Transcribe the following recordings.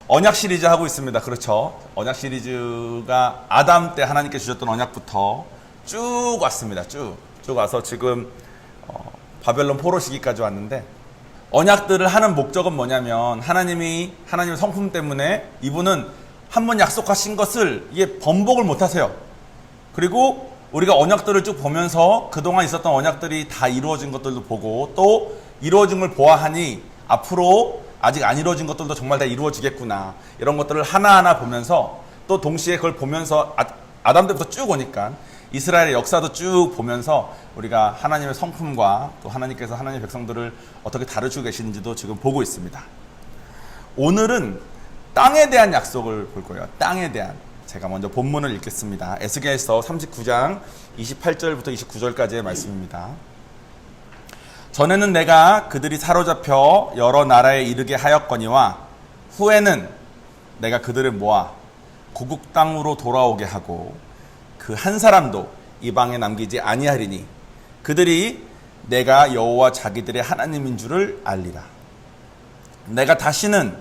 언약 시리즈 하고 있습니다. 그렇죠. 언약 시리즈가 아담 때 하나님께 주셨던 언약부터 쭉 왔습니다. 쭉 와서 지금 바벨론 포로 시기까지 왔는데, 언약들을 하는 목적은 뭐냐면 하나님의 성품 때문에 이분은 한 번 약속하신 것을 이게 번복을 못 하세요. 그리고 우리가 언약들을 쭉 보면서 그동안 있었던 언약들이 다 이루어진 것들도 보고, 또 이루어진 걸 보아하니 앞으로 아직 안 이루어진 것들도 정말 다 이루어지겠구나, 이런 것들을 하나하나 보면서, 또 동시에 그걸 보면서 아담 때부터 쭉 오니까 이스라엘의 역사도 쭉 보면서 우리가 하나님의 성품과 또 하나님께서 하나님의 백성들을 어떻게 다루시고 계시는지도 지금 보고 있습니다. 오늘은 땅에 대한 약속을 볼 거예요. 땅에 대한. 제가 먼저 본문을 읽겠습니다. 에스겔서 39장 28절부터 29절까지의 말씀입니다. 전에는 내가 그들이 사로잡혀 여러 나라에 이르게 하였거니와 후에는 내가 그들을 모아 고국 땅으로 돌아오게 하고 그 한 사람도 이방에 남기지 아니하리니 그들이 내가 여호와 자기들의 하나님인 줄을 알리라. 내가 다시는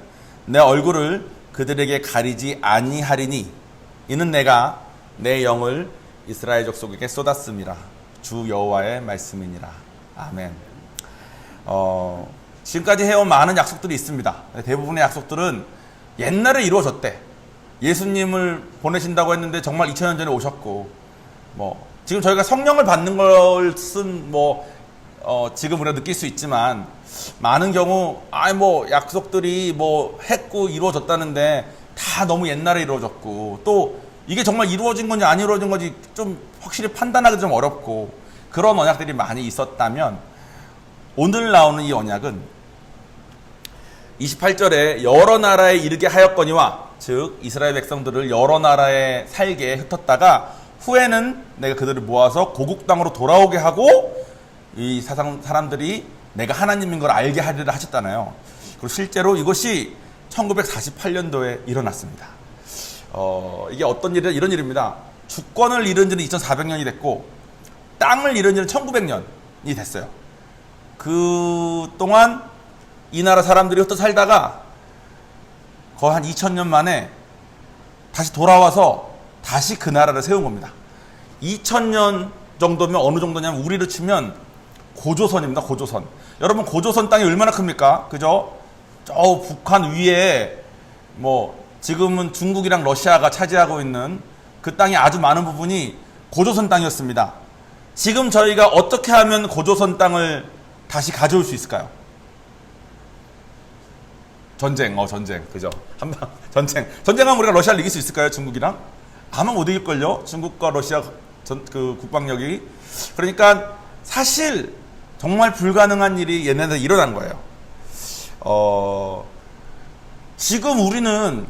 내 얼굴을 그들에게 가리지 아니하리니 이는 내가 내 영을 이스라엘 족속에게 쏟았음이라. 주 여호와의 말씀이니라. 아멘. 지금까지 해온 많은 약속들이 있습니다. 대부분의 약속들은 옛날에 이루어졌대. 예수님을 보내신다고 했는데 정말 2000년 전에 오셨고, 지금 저희가 성령을 받는 것은 지금 우리가 느낄 수 있지만, 많은 경우 약속들이 했고 이루어졌다는데 다 너무 옛날에 이루어졌고, 또 이게 정말 이루어진 건지 안 이루어진 건지 좀 확실히 판단하기 좀 어렵고, 그런 언약들이 많이 있었다면, 오늘 나오는 이 언약은 28절에 여러 나라에 이르게 하였거니와, 즉 이스라엘 백성들을 여러 나라에 살게 흩었다가 후에는 내가 그들을 모아서 고국 땅으로 돌아오게 하고 이 사람들이 내가 하나님인 걸 알게 하리라 하셨잖아요. 그리고 실제로 이것이 1948년도에 일어났습니다. 이게 어떤 일이냐, 이런 일입니다. 주권을 잃은 지는 2400년이 됐고 땅을 잃은 지는 1900년이 됐어요. 그 동안 이 나라 사람들이 흩어 살다가 거의 한 2000년 만에 다시 돌아와서 다시 그 나라를 세운 겁니다. 2000년 정도면 어느 정도냐면 우리로 치면 고조선입니다. 고조선. 여러분, 고조선 땅이 얼마나 큽니까? 그죠? 저 북한 위에 지금은 중국이랑 러시아가 차지하고 있는 그 땅이 아주 많은 부분이 고조선 땅이었습니다. 지금 저희가 어떻게 하면 고조선 땅을 다시 가져올 수 있을까요? 전쟁, 그죠? 한방 전쟁하면 우리가 러시아를 이길 수 있을까요? 중국이랑? 아마 못 이길걸요? 중국과 러시아 그 국방력이. 그러니까 사실 정말 불가능한 일이 얘네들 일어난 거예요. 지금 우리는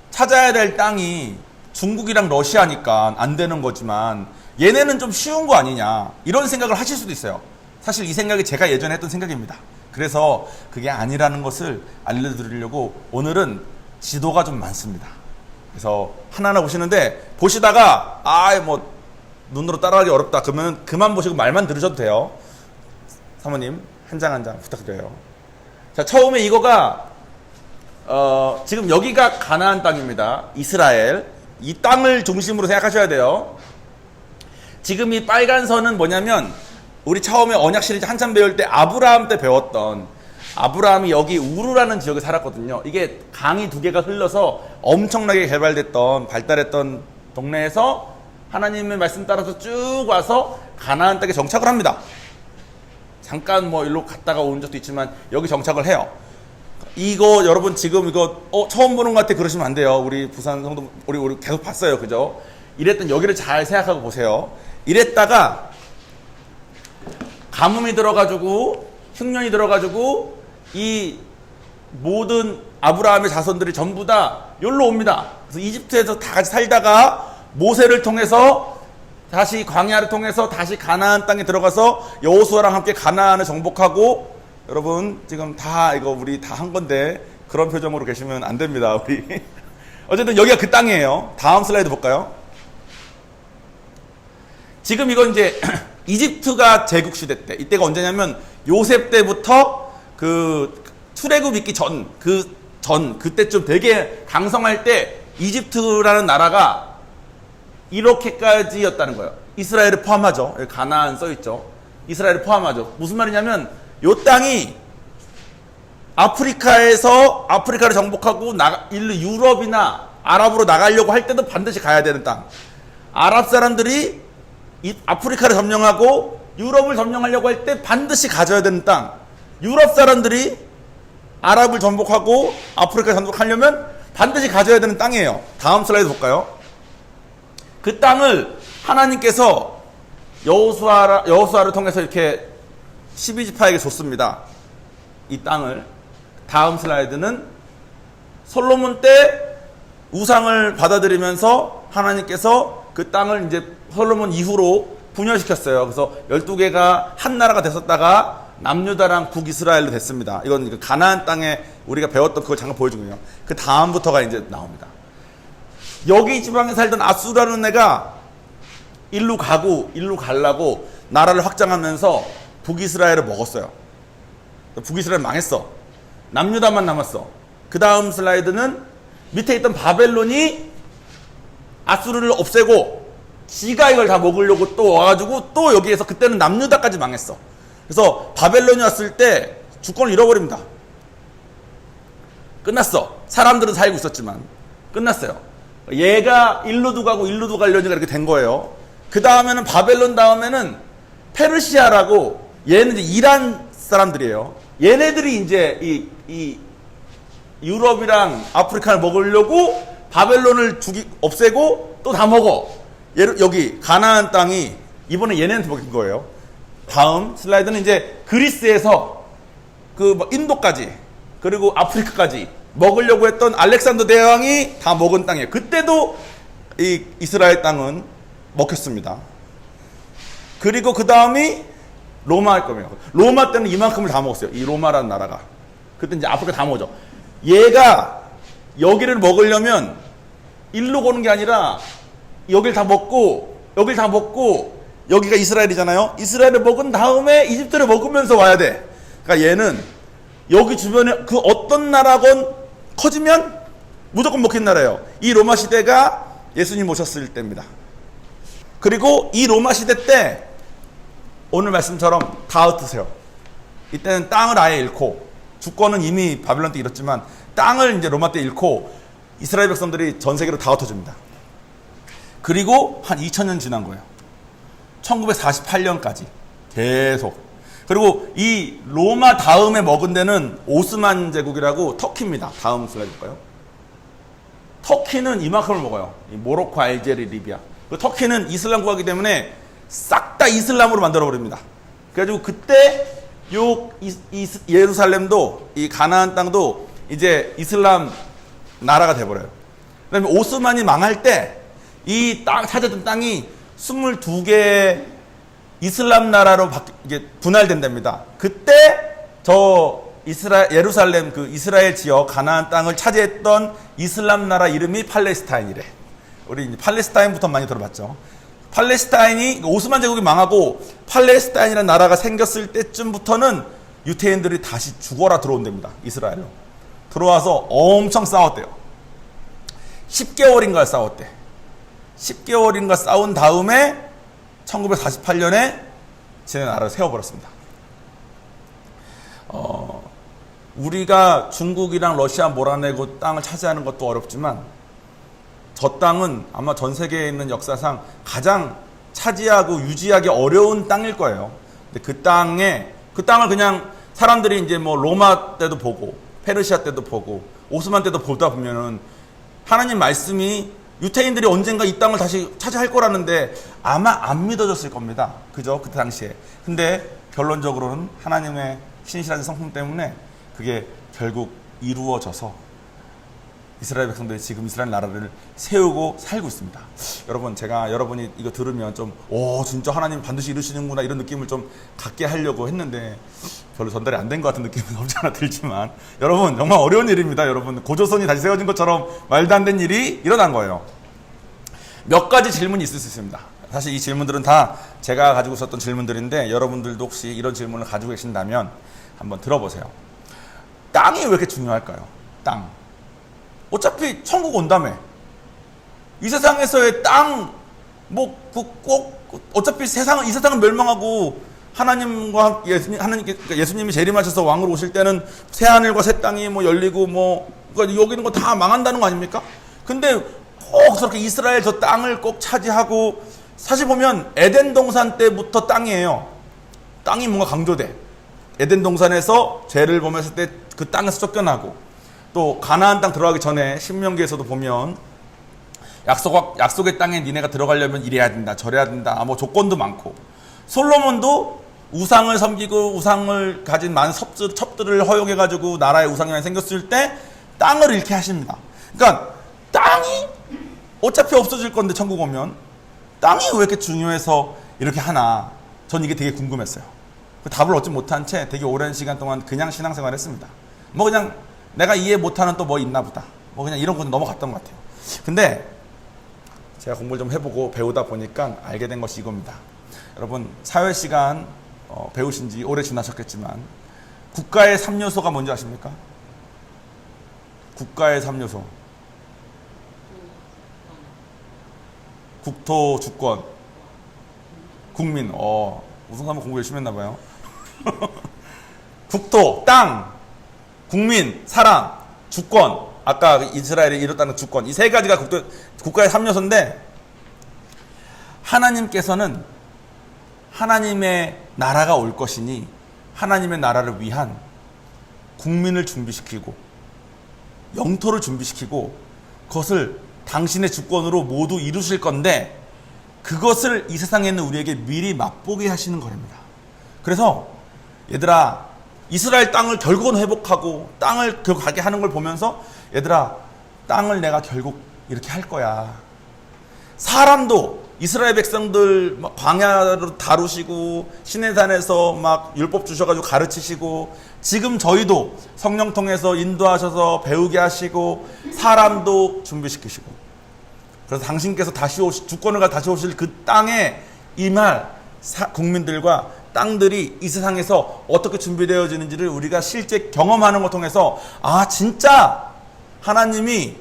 찾아야 될 땅이 중국이랑 러시아니까 안 되는 거지만 얘네는 좀 쉬운 거 아니냐, 이런 생각을 하실 수도 있어요. 사실 이 생각이 제가 예전에 했던 생각입니다. 그래서 그게 아니라는 것을 알려드리려고 오늘은 지도가 좀 많습니다. 그래서 하나하나 보시는데, 보시다가 눈으로 따라가기 어렵다 그러면 그만 보시고 말만 들으셔도 돼요. 사모님 한 장 한 장 부탁드려요. 자, 처음에 이거가 지금 여기가 가나안 땅입니다. 이스라엘. 이 땅을 중심으로 생각하셔야 돼요. 지금 이 빨간 선은 뭐냐면, 우리 처음에 언약 시리즈 한참 배울 때 아브라함 때 배웠던, 아브라함이 여기 우르라는 지역에 살았거든요. 이게 강이 두 개가 흘러서 엄청나게 발달했던 동네에서 하나님의 말씀 따라서 쭉 와서 가나안 땅에 정착을 합니다. 잠깐 일로 갔다가 온 적도 있지만 여기 정착을 해요. 이거 여러분 지금 이거 처음 보는 것 같아 그러시면 안 돼요. 우리 부산 성도 우리 계속 봤어요. 그죠? 이랬던 여기를 잘 생각하고 보세요. 이랬다가 가뭄이 들어가지고 흉년이 들어가지고 이 모든 아브라함의 자손들이 전부 다 여기로 옵니다. 그래서 이집트에서 다 같이 살다가 모세를 통해서 다시 광야를 통해서 다시 가나안 땅에 들어가서 여호수아랑 함께 가나안을 정복하고, 여러분 지금 다 이거 우리 다 한 건데 그런 표정으로 계시면 안 됩니다. 우리 어쨌든 여기가 그 땅이에요. 다음 슬라이드 볼까요? 지금 이건 이제 이집트가 제국시대 때, 이때가 언제냐면 요셉 때부터 그 출애굽 있기 전, 그 그때쯤 되게 강성할 때 이집트라는 나라가 이렇게까지였다는 거예요. 이스라엘을 포함하죠. 여기 가나안 써있죠. 이스라엘을 포함하죠. 무슨 말이냐면 요 땅이 아프리카에서 아프리카를 정복하고 유럽이나 아랍으로 나가려고 할 때도 반드시 가야 되는 땅. 아랍 사람들이 아프리카를 점령하고 유럽을 점령하려고 할 때 반드시 가져야 되는 땅. 유럽 사람들이 아랍을 정복하고 아프리카를 정복하려면 반드시 가져야 되는 땅이에요. 다음 슬라이드 볼까요? 그 땅을 하나님께서 여호수아를 통해서 이렇게 12지파에게 줬습니다. 이 땅을. 다음 슬라이드는 솔로몬 때 우상을 받아들이면서 하나님께서 그 땅을 이제 솔로몬 이후로 분열시켰어요. 그래서 12개가 한 나라가 됐었다가 남유다랑 북이스라엘로 됐습니다. 이건 가나안 땅에 우리가 배웠던 그걸 잠깐 보여주고요. 그 다음부터가 이제 나옵니다. 여기 지방에 살던 아수라는 애가 일로 가려고 나라를 확장하면서 북이스라엘을 먹었어요. 북이스라엘 망했어. 남유다만 남았어. 그 다음 슬라이드는 밑에 있던 바벨론이 아수르를 없애고 지가 이걸 다 먹으려고 또 와가지고 또 여기에서 그때는 남유다까지 망했어. 그래서 바벨론이 왔을 때 주권을 잃어버립니다. 끝났어. 사람들은 살고 있었지만 끝났어요. 얘가 일로도 가려니까 이렇게 된 거예요. 그 다음에는 바벨론 다음에는 페르시아라고 얘는 이제 이란 사람들이에요. 얘네들이 이제 이 유럽이랑 아프리카를 먹으려고 바벨론을 없애고 또 다 먹어. 여기 가나안 땅이 이번에 얘네한테 먹힌 거예요. 다음 슬라이드는 이제 그리스에서 인도까지 그리고 아프리카까지 먹으려고 했던 알렉산더 대왕이 다 먹은 땅이에요. 그때도 이 이스라엘 땅은 먹혔습니다. 그리고 그 다음이 로마일 거예요. 로마 때는 이만큼을 다 먹었어요. 이 로마라는 나라가. 그때 이제 아프리카 다 먹죠. 얘가 여기를 먹으려면 일로 오는 게 아니라 여길 다 먹고 여기가 이스라엘이잖아요. 이스라엘을 먹은 다음에 이집트를 먹으면서 와야 돼. 그러니까 얘는 여기 주변에 그 어떤 나라건 커지면 무조건 먹힌 나라예요. 이 로마 시대가 예수님 오셨을 때입니다. 그리고 이 로마 시대 때 오늘 말씀처럼 다 흩으세요. 이때는 땅을 아예 잃고 주권은 이미 바빌론 때 잃었지만 땅을 이제 로마 때 잃고 이스라엘 백성들이 전 세계로 다 흩어집니다. 그리고 한 2000년 지난 거예요. 1948년까지 계속. 그리고 이 로마 다음에 먹은 데는 오스만 제국이라고 터키입니다. 다음 슬라이드 볼까요? 터키는 이만큼을 먹어요. 모로코, 알제리, 리비아. 터키는 이슬람 국가이기 때문에 싹 다 이슬람으로 만들어버립니다. 그래가지고 그때 예루살렘도 이 가나안 땅도 이제 이슬람 나라가 돼버려요. 그 다음에 오스만이 망할 때 이 땅 찾았던 땅이 22개 이슬람 나라로 이게 분할된답니다. 그때 예루살렘 그 이스라엘 지역 가나안 땅을 차지했던 이슬람 나라 이름이 팔레스타인이래. 우리 이제 팔레스타인부터 많이 들어봤죠. 팔레스타인이 오스만 제국이 망하고 팔레스타인이라는 나라가 생겼을 때쯤부터는 유태인들이 다시 죽어라 들어온답니다. 이스라엘로 들어와서 엄청 싸웠대요. 10개월인가 싸웠대. 10개월인가 싸운 다음에 1948년에 제 나라를 세워버렸습니다. 우리가 중국이랑 러시아 몰아내고 땅을 차지하는 것도 어렵지만 저 땅은 아마 전 세계에 있는 역사상 가장 차지하고 유지하기 어려운 땅일 거예요. 근데 그 땅을 그냥 사람들이 이제 뭐 로마 때도 보고 페르시아 때도 보고 오스만 때도 보다 보면은 하나님 말씀이 유태인들이 언젠가 이 땅을 다시 차지할 거라는데 아마 안 믿어졌을 겁니다. 그죠? 그때 당시에. 근데 결론적으로는 하나님의 신실한 성품 때문에 그게 결국 이루어져서 이스라엘 백성들이 지금 이스라엘 나라를 세우고 살고 있습니다. 여러분, 제가 여러분이 이거 들으면 좀, 진짜 하나님 반드시 이루시는구나 이런 느낌을 좀 갖게 하려고 했는데 별로 전달이 안 된 것 같은 느낌은 없지 않아 들지만 여러분, 정말 어려운 일입니다. 여러분, 고조선이 다시 세워진 것처럼 말도 안 되는 일이 일어난 거예요. 몇 가지 질문이 있을 수 있습니다. 사실 이 질문들은 다 제가 가지고 있었던 질문들인데 여러분들도 혹시 이런 질문을 가지고 계신다면 한번 들어보세요. 땅이 왜 이렇게 중요할까요? 땅. 어차피 천국 온다며. 이 세상에서의 땅, 뭐, 어차피 이 세상은 멸망하고, 하나님과 예수님이 재림하셔서 왕으로 오실 때는 새 하늘과 새 땅이 뭐 열리고 뭐, 그러니까 여기 있는 거 다 망한다는 거 아닙니까? 근데 꼭 저렇게 이스라엘 저 땅을 꼭 차지하고, 사실 보면 에덴 동산 때부터 땅이에요. 땅이 뭔가 강조돼. 에덴 동산에서 죄를 범했을 때 그 땅에서 쫓겨나고, 또 가나안 땅 들어가기 전에 신명기에서도 보면 약속의 땅에 니네가 들어가려면 이래야 된다, 저래야 된다, 뭐 조건도 많고, 솔로몬도 우상을 섬기고 우상을 가진 많은 첩들을 허용해가지고 나라에 우상이 많이 생겼을 때 땅을 잃게 하십니다. 그러니까 땅이 어차피 없어질 건데 천국 오면 땅이 왜 이렇게 중요해서 이렇게 하나, 전 이게 되게 궁금했어요. 그 답을 얻지 못한 채 되게 오랜 시간 동안 그냥 신앙생활을 했습니다. 뭐 그냥 내가 이해 못하는 또 뭐 있나 보다, 뭐 그냥 이런 거 넘어갔던 것 같아요. 근데 제가 공부를 좀 해보고 배우다 보니까 알게 된 것이 이겁니다. 여러분, 사회시간 배우신 지 오래 지나셨겠지만 국가의 3요소가 뭔지 아십니까? 국가의 3요소. 국토, 주권, 국민. 우승3번 공부 열심히 했나 봐요. 국토, 땅, 국민, 사람, 주권. 아까 이스라엘이 이뤘다는 주권. 이 세 가지가 국가의 3요소인데, 하나님께서는 하나님의 나라가 올 것이니 하나님의 나라를 위한 국민을 준비시키고 영토를 준비시키고 그것을 당신의 주권으로 모두 이루실 건데, 그것을 이 세상에 있는 우리에게 미리 맛보게 하시는 거랍니다. 그래서 얘들아, 이스라엘 땅을 결국은 회복하고 땅을 가게 하는 걸 보면서, 얘들아, 땅을 내가 결국 이렇게 할 거야. 사람도 이스라엘 백성들 광야로 다루시고 시내산에서 막 율법 주셔가지고 가르치시고, 지금 저희도 성령 통해서 인도하셔서 배우게 하시고 사람도 준비시키시고, 그래서 당신께서 주권을 다시 오실 그 땅에 임할 국민들과 땅들이 이 세상에서 어떻게 준비되어지는지를 우리가 실제 경험하는 것 통해서, 아, 진짜 하나님이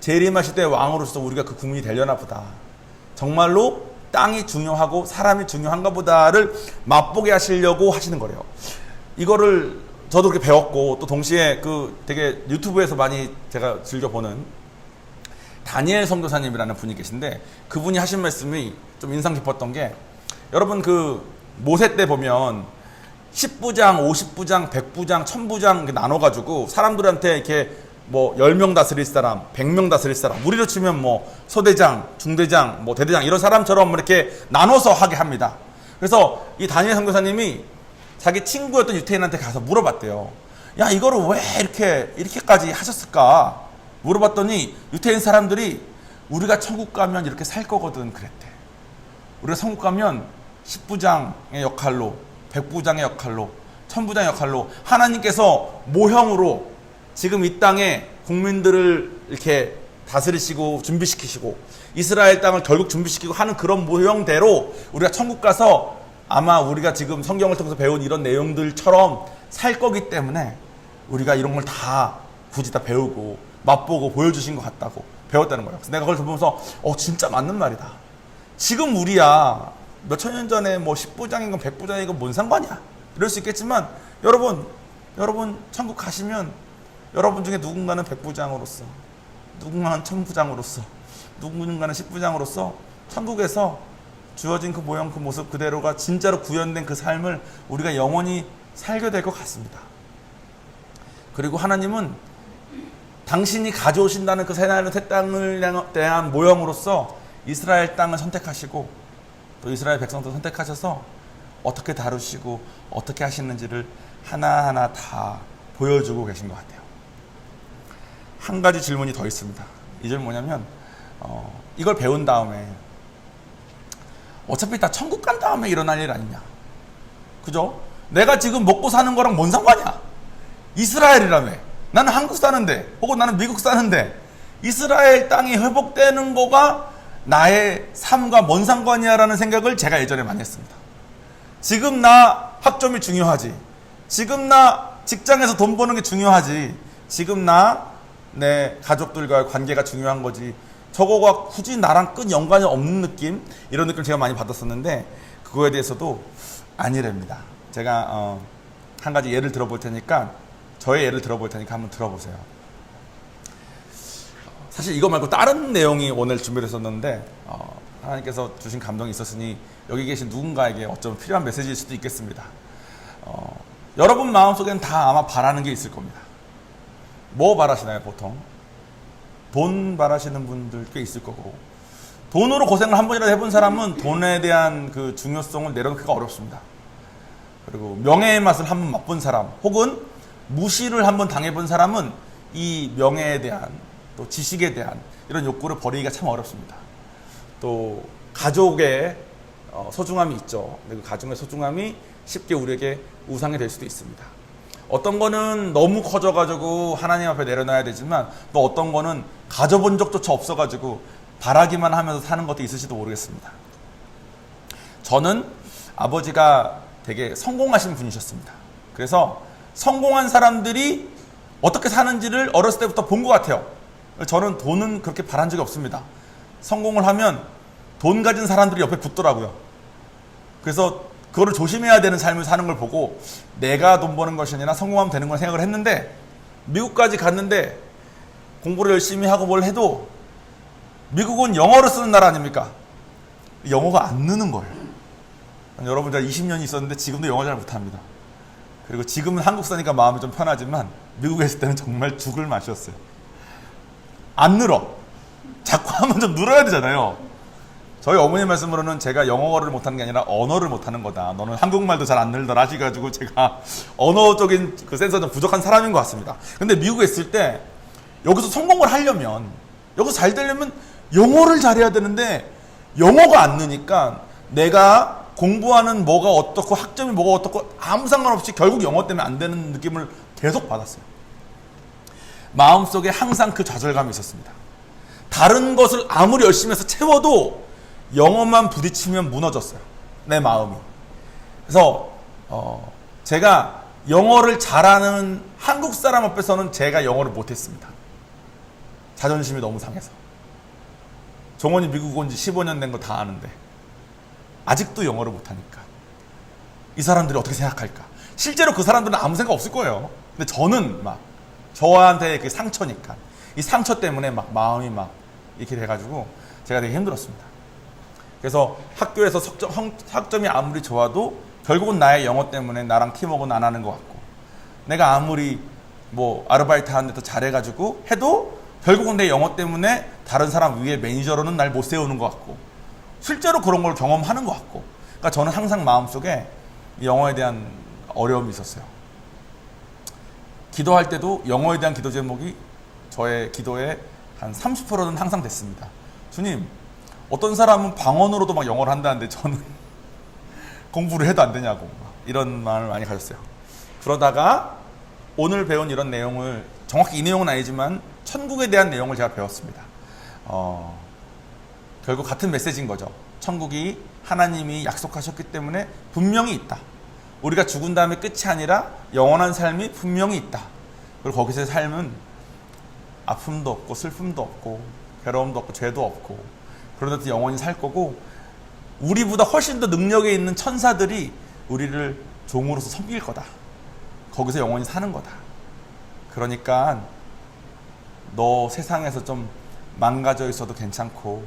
재림하실 때 왕으로서 우리가 그 국민이 되려나 보다, 정말로 땅이 중요하고 사람이 중요한가 보다를 맛보게 하시려고 하시는 거래요. 이거를 저도 그렇게 배웠고, 또 동시에 되게 유튜브에서 많이 제가 즐겨보는 다니엘 선교사님이라는 분이 계신데, 그분이 하신 말씀이 좀 인상 깊었던 게, 여러분 모세 때 보면 10부장, 50부장, 100부장, 1000부장 이렇게 나눠가지고 사람들한테 이렇게 뭐 10명 다스릴 사람, 100명 다스릴 사람, 우리로 치면 뭐 소대장, 중대장, 뭐 대대장 이런 사람처럼 이렇게 나눠서 하게 합니다. 그래서 이 다니엘 선교사님이 자기 친구였던 유태인한테 가서 물어봤대요. 야, 이거를 왜 이렇게까지 하셨을까? 물어봤더니 유태인 사람들이 우리가 천국 가면 이렇게 살 거거든 그랬대. 우리가 천국 가면 10부장의 역할로, 100부장의 역할로, 1000부장의 역할로 하나님께서 모형으로 지금 이 땅에 국민들을 이렇게 다스리시고 준비시키시고 이스라엘 땅을 결국 준비시키고 하는 그런 모형대로 우리가 천국 가서 아마 우리가 지금 성경을 통해서 배운 이런 내용들처럼 살 거기 때문에 우리가 이런 걸 다 굳이 다 배우고 맛보고 보여주신 것 같다고 배웠다는 거예요. 그래서 내가 그걸 보면서 진짜 맞는 말이다. 지금 우리야 몇천 년 전에 뭐 10부장이건 100부장이건 뭔 상관이야 이럴 수 있겠지만, 여러분 천국 가시면 여러분 중에 누군가는 100부장으로서, 누군가는 1000부장으로서, 누군가는 10부장으로서 천국에서 주어진 그 모형, 그 모습 그대로가 진짜로 구현된 그 삶을 우리가 영원히 살게 될 것 같습니다. 그리고 하나님은 당신이 가져오신다는 그 새하늘 새 땅을 대한 모형으로서 이스라엘 땅을 선택하시고 또 이스라엘 백성도 선택하셔서 어떻게 다루시고 어떻게 하시는지를 하나하나 다 보여주고 계신 것 같아요. 한 가지 질문이 더 있습니다. 이 질문 뭐냐면 이걸 배운 다음에 어차피 다 천국 간 다음에 일어날 일 아니냐, 그죠? 내가 지금 먹고 사는 거랑 뭔 상관이야? 이스라엘이라며. 나는 한국 사는데, 혹은 나는 미국 사는데 이스라엘 땅이 회복되는 거가 나의 삶과 뭔 상관이야 라는 생각을 제가 예전에 많이 했습니다. 지금 나 학점이 중요하지, 지금 나 직장에서 돈 버는 게 중요하지, 지금 내 가족들과의 관계가 중요한 거지. 저거가 굳이 나랑 끈 연관이 없는 느낌? 이런 느낌 제가 많이 받았었는데 그거에 대해서도 아니랍니다. 제가 한 가지 예를 들어볼 테니까 저의 예를 들어볼 테니까 한번 들어보세요. 사실 이거 말고 다른 내용이 오늘 준비됐었는데 하나님께서 주신 감동이 있었으니 여기 계신 누군가에게 어쩌면 필요한 메시지일 수도 있겠습니다. 여러분 마음속에는 다 아마 바라는 게 있을 겁니다. 뭐 바라시나요 보통? 돈 바라시는 분들 꽤 있을 거고, 돈으로 고생을 한 번이라도 해본 사람은 돈에 대한 그 중요성을 내려놓기가 어렵습니다. 그리고 명예의 맛을 한 번 맛본 사람, 혹은 무시를 한 번 당해본 사람은 이 명예에 대한, 또 지식에 대한 이런 욕구를 버리기가 참 어렵습니다. 또 가족의 소중함이 있죠. 근데 그 가족의 소중함이 쉽게 우리에게 우상이 될 수도 있습니다. 어떤 거는 너무 커져가지고 하나님 앞에 내려놔야 되지만, 또 어떤 거는 가져본 적조차 없어가지고 바라기만 하면서 사는 것도 있을지도 모르겠습니다. 저는 아버지가 되게 성공하신 분이셨습니다. 그래서 성공한 사람들이 어떻게 사는지를 어렸을 때부터 본 것 같아요. 저는 돈은 그렇게 바란 적이 없습니다. 성공을 하면 돈 가진 사람들이 옆에 붙더라고요. 그래서 그거를 조심해야 되는 삶을 사는 걸 보고 내가 돈 버는 것이 아니라 성공하면 되는 걸 생각을 했는데, 미국까지 갔는데 공부를 열심히 하고 뭘 해도 미국은 영어를 쓰는 나라 아닙니까? 영어가 안 느는 거예요. 여러분, 제가 20년 있었는데 지금도 영어 잘 못합니다. 그리고 지금은 한국 사니까 마음이 좀 편하지만 미국에 있을 때는 정말 죽을 맛이었어요. 안 늘어. 자꾸 하면 좀 늘어야 되잖아요. 저희 어머니 말씀으로는 제가 영어를 못하는 게 아니라 언어를 못하는 거다. 너는 한국말도 잘 안 늘더라 하셔가지고 제가 언어적인 그 센서가 좀 부족한 사람인 것 같습니다. 근데 미국에 있을 때 여기서 성공을 하려면, 여기서 잘 되려면 영어를 잘해야 되는데 영어가 안 느니까 내가 공부하는 뭐가 어떻고 학점이 뭐가 어떻고 아무 상관없이 결국 영어 때문에 안 되는 느낌을 계속 받았어요. 마음속에 항상 그 좌절감이 있었습니다. 다른 것을 아무리 열심히 해서 채워도 영어만 부딪히면 무너졌어요. 내 마음이. 그래서 제가 영어를 잘하는 한국 사람 앞에서는 제가 영어를 못했습니다. 자존심이 너무 상해서. 종원이 미국 온 지 15년 된 거 다 아는데 아직도 영어를 못하니까 이 사람들이 어떻게 생각할까. 실제로 그 사람들은 아무 생각 없을 거예요. 근데 저는 막 저한테 그 상처니까 이 상처 때문에 막 마음이 막 이렇게 돼가지고 제가 되게 힘들었습니다. 그래서 학교에서 학점이 아무리 좋아도 결국은 나의 영어 때문에 나랑 팀워크는 안 하는 것 같고, 내가 아무리 뭐 아르바이트 하는데 더 잘해가지고 해도 결국은 내 영어 때문에 다른 사람 위에 매니저로는 날 못 세우는 것 같고, 실제로 그런 걸 경험하는 것 같고, 그러니까 저는 항상 마음속에 영어에 대한 어려움이 있었어요. 기도할 때도 영어에 대한 기도 제목이 저의 기도의 한 30%는 항상 됐습니다. 주님, 어떤 사람은 방언으로도 막 영어를 한다는데 저는 공부를 해도 안 되냐고, 이런 마음을 많이 가졌어요. 그러다가 오늘 배운 이런 내용을, 정확히 이 내용은 아니지만 천국에 대한 내용을 제가 배웠습니다. 결국 같은 메시지인 거죠. 천국이 하나님이 약속하셨기 때문에 분명히 있다. 우리가 죽은 다음에 끝이 아니라 영원한 삶이 분명히 있다. 그리고 거기서의 삶은 아픔도 없고 슬픔도 없고 괴로움도 없고 죄도 없고, 그러면서 영원히 살 거고, 우리보다 훨씬 더 능력에 있는 천사들이 우리를 종으로서 섬길 거다. 거기서 영원히 사는 거다. 그러니까 너 세상에서 좀 망가져 있어도 괜찮고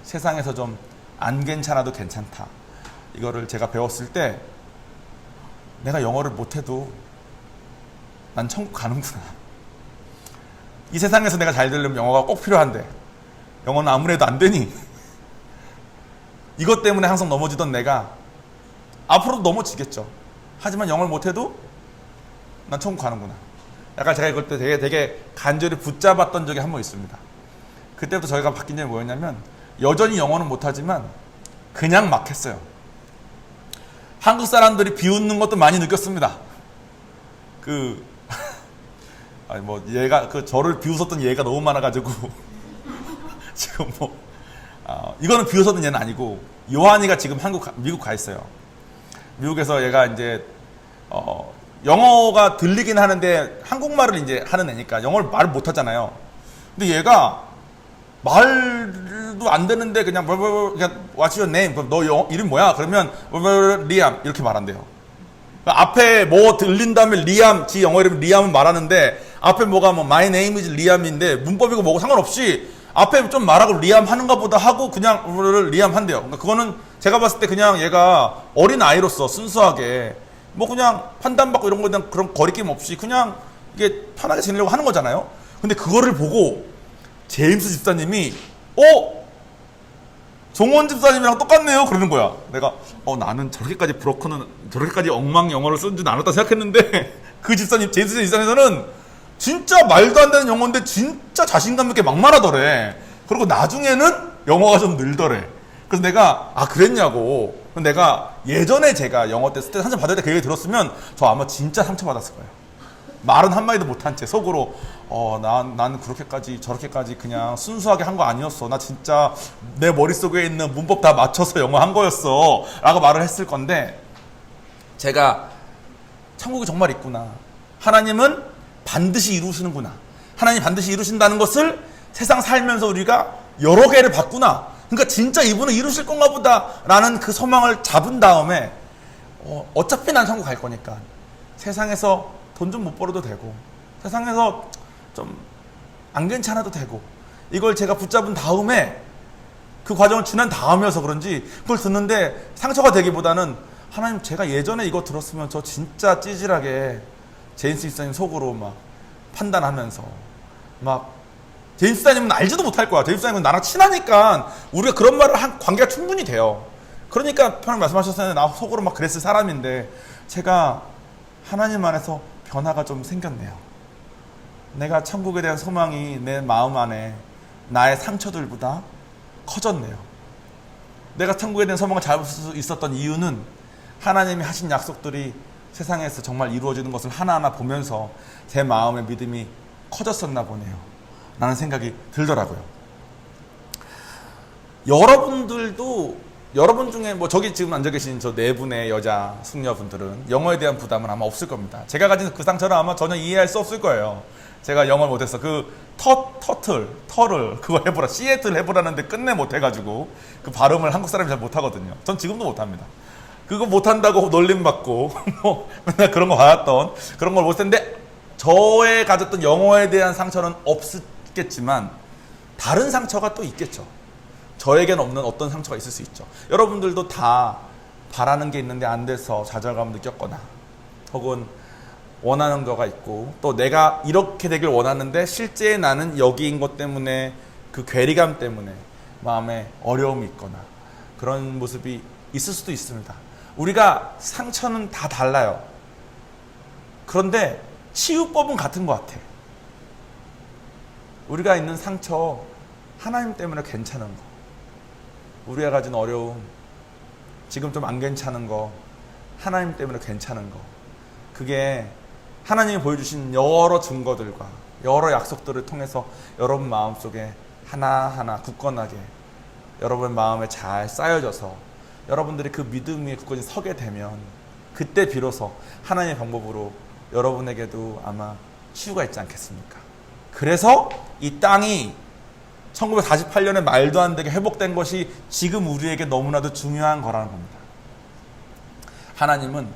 세상에서 좀 안 괜찮아도 괜찮다. 이거를 제가 배웠을 때 내가 영어를 못해도 난 천국 가는구나. 이 세상에서 내가 잘 되려면 영어가 꼭 필요한데 영어는 아무래도 안 되니 이것 때문에 항상 넘어지던 내가 앞으로도 넘어지겠죠. 하지만 영어를 못해도 난 천국 가는구나. 약간 제가 이걸 때 되게 간절히 붙잡았던 적이 한 번 있습니다. 그때부터 저희가 바뀐 점이 뭐였냐면, 여전히 영어는 못하지만 그냥 막 했어요. 한국 사람들이 비웃는 것도 많이 느꼈습니다. 아니 뭐 얘가 저를 비웃었던 얘가 너무 많아가지고 지금 이거는 비웃었던 얘는 아니고, 요한이가 지금 미국 가 있어요. 미국에서 얘가 이제 영어가 들리긴 하는데 한국말을 이제 하는 애니까 영어를 말을 못 하잖아요. 근데 얘가 말도 안 되는데 그냥 그냥 What's your name? 그럼 너 이름 뭐야? 그러면 리암 이렇게 말한대요. 앞에 뭐 들린 다음에 리암, 지 영어 이름 리암은 말하는데 앞에 뭐가 뭐 My name is 리암인데 문법이고 뭐고 상관없이 앞에 좀 말하고 리암 하는가 보다 하고 그냥 리암 한대요. 그러니까 그거는 제가 봤을 때 그냥 얘가 어린 아이로서 순수하게 뭐 그냥 판단받고 이런 거 그냥 그런 거리낌 없이 그냥 이게 편하게 지내려고 하는 거잖아요. 근데 그거를 보고 제임스 집사님이 종원 집사님이랑 똑같네요 그러는 거야. 내가 나는 저렇게까지 저렇게까지 엉망 영어를 쓴 줄 알았다 생각했는데 그 집사님 제임스 집사님에서는 진짜 말도 안 되는 영어인데 진짜 자신감 있게 막 말하더래. 그리고 나중에는 영어가 좀 늘더래. 그래서 내가 그랬냐고. 내가 예전에 제가 영어 때 스트레스 한참 받을 때 그 얘기 들었으면 저 아마 진짜 상처받았을 거예요. 말은 한마디도 못한 채 속으로 난 그렇게까지 저렇게까지 그냥 순수하게 한 거 아니었어. 나 진짜 내 머릿속에 있는 문법 다 맞춰서 영어 한 거였어 라고 말을 했을 건데, 제가 천국이 정말 있구나, 하나님은 반드시 이루시는구나, 하나님 반드시 이루신다는 것을 세상 살면서 우리가 여러 개를 봤구나, 그러니까 진짜 이분은 이루실 건가 보다 라는 그 소망을 잡은 다음에 어차피 난 천국 갈 거니까 세상에서 돈 좀 못 벌어도 되고 세상에서 좀 안 괜찮아도 되고, 이걸 제가 붙잡은 다음에 그 과정을 지난 다음이어서 그런지 그걸 듣는데 상처가 되기보다는 하나님 제가 예전에 이거 들었으면 저 진짜 찌질하게 제임스 집사님 속으로 막 판단하면서 막, 제임스 집사님은 알지도 못할 거야. 제임스 집사님은 나랑 친하니까 우리가 그런 말을 한 관계가 충분히 돼요. 그러니까 편하게 말씀하셨잖아요. 나 속으로 막 그랬을 사람인데 제가 하나님 안에서 변화가 좀 생겼네요. 내가 천국에 대한 소망이 내 마음 안에 나의 상처들보다 커졌네요. 내가 천국에 대한 소망을 잡을 수 있었던 이유는 하나님이 하신 약속들이 세상에서 정말 이루어지는 것을 하나하나 보면서 제 마음의 믿음이 커졌었나 보네요 라는 생각이 들더라고요. 여러분 중에 뭐 저기 지금 앉아 계신 저 네 분의 여자 숙녀분들은 영어에 대한 부담은 아마 없을 겁니다. 제가 가진 그 상처를 아마 전혀 이해할 수 없을 거예요. 제가 영어를 못해서 터를 그거 해보라, 시애틀 해보라는데 끝내 못해가지고 그 발음을 한국 사람이 잘 못하거든요. 전 지금도 못합니다. 그거 못한다고 놀림받고 뭐 맨날 그런 거 받았던 그런 걸 못했는데, 저의 가졌던 영어에 대한 상처는 없겠지만 다른 상처가 또 있겠죠. 저에겐 없는 어떤 상처가 있을 수 있죠. 여러분들도 다 바라는 게 있는데 안 돼서 좌절감을 느꼈거나, 혹은 원하는 거가 있고 또 내가 이렇게 되길 원하는데 실제 나는 여기인 것 때문에 그 괴리감 때문에 마음에 어려움이 있거나 그런 모습이 있을 수도 있습니다. 우리가 상처는 다 달라요. 그런데 치유법은 같은 것 같아. 우리가 있는 상처 하나님 때문에 괜찮은 거, 우리가 가진 어려움 지금 좀 안 괜찮은 거 하나님 때문에 괜찮은 거, 그게 하나님이 보여주신 여러 증거들과 여러 약속들을 통해서 여러분 마음속에 하나하나 굳건하게 여러분 마음에 잘 쌓여져서 여러분들이 그 믿음 위에 굳건히 서게 되면 그때 비로소 하나님의 방법으로 여러분에게도 아마 치유가 있지 않겠습니까? 그래서 이 땅이 1948년에 말도 안 되게 회복된 것이 지금 우리에게 너무나도 중요한 거라는 겁니다. 하나님은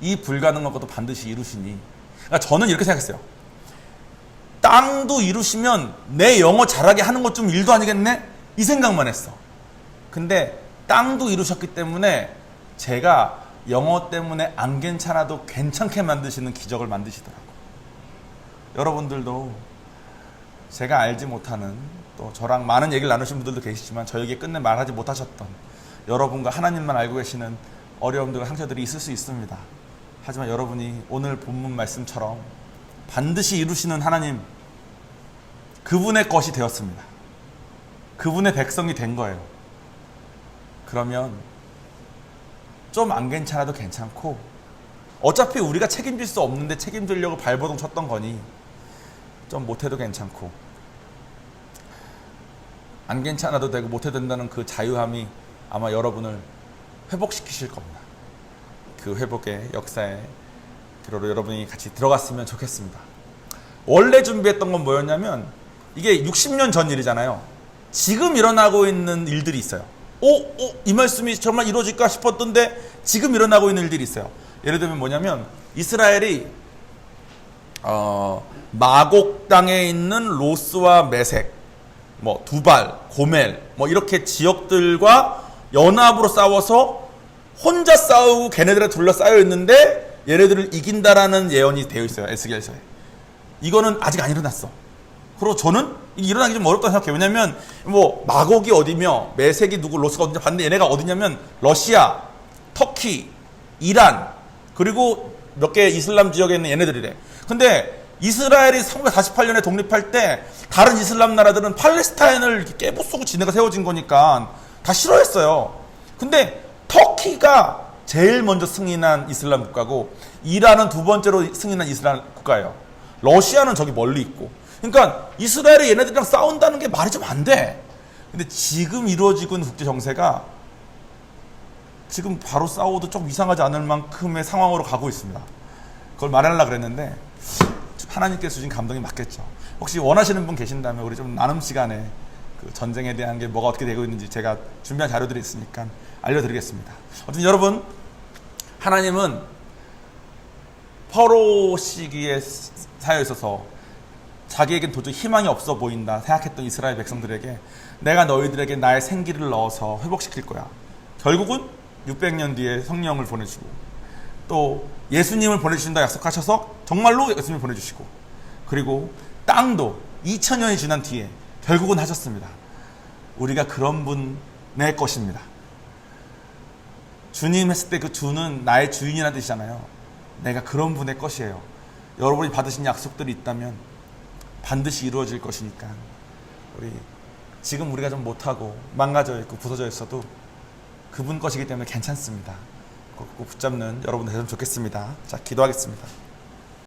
이 불가능한 것도 반드시 이루시니, 그러니까 저는 이렇게 생각했어요. 땅도 이루시면 내 영어 잘하게 하는 것 좀 일도 아니겠네? 이 생각만 했어. 근데 땅도 이루셨기 때문에 제가 영어 때문에 안 괜찮아도 괜찮게 만드시는 기적을 만드시더라고요. 여러분들도 제가 알지 못하는, 또 저랑 많은 얘기를 나누신 분들도 계시지만 저에게 끝내 말하지 못하셨던 여러분과 하나님만 알고 계시는 어려움들과 상처들이 있을 수 있습니다. 하지만 여러분이 오늘 본문 말씀처럼 반드시 이루시는 하나님, 그분의 것이 되었습니다. 그분의 백성이 된 거예요. 그러면 좀 안 괜찮아도 괜찮고, 어차피 우리가 책임질 수 없는데 책임지려고 발버둥 쳤던 거니 좀 못해도 괜찮고, 안 괜찮아도 되고 못해도 된다는 그 자유함이 아마 여러분을 회복시키실 겁니다. 그 회복의 역사에 기도로 여러분이 같이 들어갔으면 좋겠습니다. 원래 준비했던 건 뭐였냐면 이게 60년 전 일이잖아요. 지금 일어나고 있는 일들이 있어요. 이 말씀이 정말 이루어질까 싶었던데 지금 일어나고 있는 일들이 있어요. 예를 들면 뭐냐면 이스라엘이 마곡 땅에 있는 로스와 메색, 뭐 두발, 고멜, 뭐 이렇게 지역들과 연합으로 싸워서 혼자 싸우고 걔네들에 둘러싸여 있는데 얘네들을 이긴다라는 예언이 되어 있어요. 에스겔서에. 이거는 아직 안 일어났어. 그리고 저는 이게 일어나기 좀 어렵다고 생각해요. 왜냐면 뭐 마곡이 어디며 메색이 누구, 로스가 어디냐 봤는데 얘네가 어디냐면 러시아, 터키, 이란, 그리고 몇 개 이슬람 지역에 있는 얘네들이래. 근데 이스라엘이 1948년에 독립할 때 다른 이슬람 나라들은 팔레스타인을 깨부수고 지네가 세워진 거니까 다 싫어했어요. 근데 터키가 제일 먼저 승인한 이슬람 국가고 이란은 두 번째로 승인한 이슬람 국가예요. 러시아는 저기 멀리 있고. 그러니까 이스라엘이 얘네들이랑 싸운다는 게 말이 좀 안 돼. 근데 지금 이루어지고 있는 국제 정세가 지금 바로 싸워도 좀 이상하지 않을 만큼의 상황으로 가고 있습니다. 그걸 말하려고 그랬는데 하나님께서 주신 감동이 맞겠죠. 혹시 원하시는 분 계신다면 우리 좀 나눔 시간에 그 전쟁에 대한 게 뭐가 어떻게 되고 있는지 제가 준비한 자료들이 있으니까 알려드리겠습니다. 어쨌든 여러분, 하나님은 포로 시기에 사여 있어서 자기에겐 도저히 희망이 없어 보인다 생각했던 이스라엘 백성들에게 내가 너희들에게 나의 생기를 넣어서 회복시킬 거야. 결국은 600년 뒤에 성령을 보내주고 또 예수님을 보내주신다 약속하셔서 정말로 예수님을 보내주시고 그리고 땅도 2000년이 지난 뒤에 결국은 하셨습니다. 우리가 그런 분의 것입니다. 주님 했을 때 그 주는 나의 주인이라는 뜻이잖아요. 내가 그런 분의 것이에요. 여러분이 받으신 약속들이 있다면 반드시 이루어질 것이니까 지금 우리가 좀 못하고 망가져 있고 부서져 있어도 그분 것이기 때문에 괜찮습니다. 꼭 붙잡는 여러분 되셨으면 좋겠습니다. 자, 기도하겠습니다.